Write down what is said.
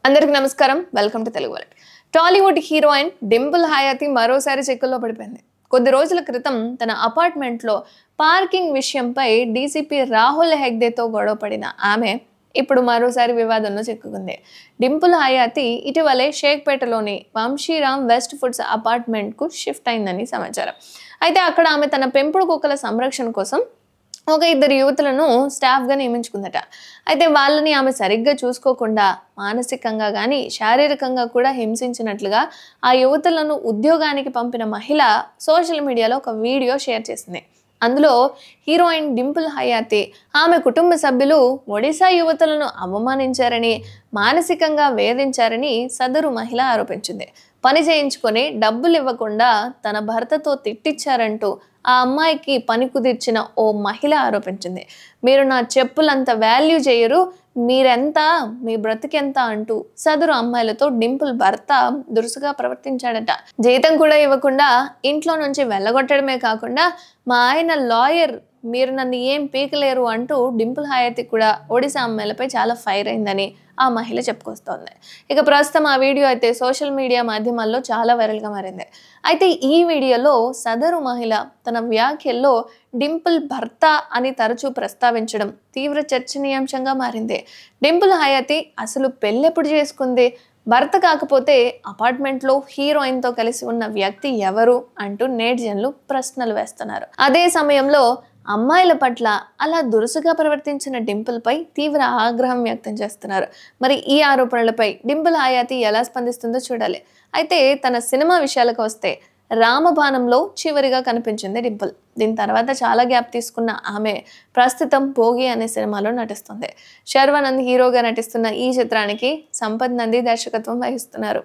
అందరికి నమస్కారం. Welcome to Telugu world. Tollywood heroine Dimple Hayathi మరోసారి చిక్కుల్లో పడిపోయింది. కొద్ది రోజుల క్రితం తన అపార్ట్మెంట్లో పార్కింగ్ విషయంపై డీసీపీ రాహుల్ హెగ్దేతో గొడవపడిన ఆమె ఇప్పుడు మరోసారి వివాదంలో చిక్కుకుంది. డింపుల్ హయాతి ఇటీవలే షేక్పేటలోని వంశీరామ్ వెస్ట్ ఫుడ్స్ అపార్ట్మెంట్కు షిఫ్ట్ అయిందని సమాచారం. అయితే అక్కడ ఆమె తన పెంపుడు కుక్కల సంరక్షణ కోసం ఒక ఇద్దరు యువతులను స్టాఫ్గా నియమించుకుందట. అయితే వాళ్ళని ఆమె సరిగ్గా చూసుకోకుండా మానసికంగా కానీ శారీరకంగా కూడా హింసించినట్లుగా ఆ యువతులను ఉద్యోగానికి పంపిన మహిళ సోషల్ మీడియాలో ఒక వీడియో షేర్ చేసింది. అందులో హీరోయిన్ డింపుల్ హయాతి ఆమె కుటుంబ సభ్యులు ఒడిశా యువతులను అవమానించారని, మానసికంగా వేధించారని సదరు మహిళ ఆరోపించింది. పని చేయించుకొని డబ్బులు ఇవ్వకుండా తన భర్తతో తిట్టించారంటూ ఆ అమ్మాయికి పని కుదిర్చిన ఓ మహిళ ఆరోపించింది. మీరు నా చెప్పులంత వాల్యూ చేయరు, మీరెంత, మీ బ్రతికెంత అంటూ సదరు అమ్మాయిలతో డింపుల్ భర్త దురుసుగా ప్రవర్తించాడట. జీతం కూడా ఇవ్వకుండా ఇంట్లో నుంచి వెళ్ళగొట్టడమే కాకుండా మా ఆయన లాయర్, మీరు నన్ను ఏం పీకలేరు అంటూ డింపుల్ హయాతి కూడా ఒడిశా అమ్మాయిలపై చాలా ఫైర్ అయిందని ఆ మహిళ చెప్పుకొస్తోంది. ఇక ప్రస్తుతం ఆ వీడియో అయితే సోషల్ మీడియా మాధ్యమాల్లో చాలా వైరల్గా మారింది. అయితే ఈ వీడియోలో సదరు మహిళ తన వ్యాఖ్యల్లో డింపుల్ భర్త అని తరచూ ప్రస్తావించడం తీవ్ర చర్చనీయాంశంగా మారింది. డింపుల్ హయాతి అసలు పెళ్ళెప్పుడు చేసుకుంది, భర్త కాకపోతే అపార్ట్మెంట్లో హీరోయిన్తో కలిసి ఉన్న వ్యక్తి ఎవరు అంటూ నెటిజన్లు ప్రశ్నలు వేస్తున్నారు. అదే సమయంలో అమ్మాయిల పట్ల అలా దురుసుగా ప్రవర్తించిన డింపుల్పై తీవ్ర ఆగ్రహం వ్యక్తం చేస్తున్నారు. మరి ఈ ఆరోపణలపై డింపుల్ హయాతి ఎలా స్పందిస్తుందో చూడాలి. అయితే తన సినిమా విషయాలకు వస్తే రామబాణంలో చివరిగా కనిపించింది డింపుల్. దీని తర్వాత చాలా గ్యాప్ తీసుకున్న ఆమె ప్రస్తుతం భోగి అనే సినిమాలో నటిస్తుంది. శర్వానంద్ హీరోగా నటిస్తున్న ఈ చిత్రానికి సంపత్ నంది దర్శకత్వం వహిస్తున్నారు.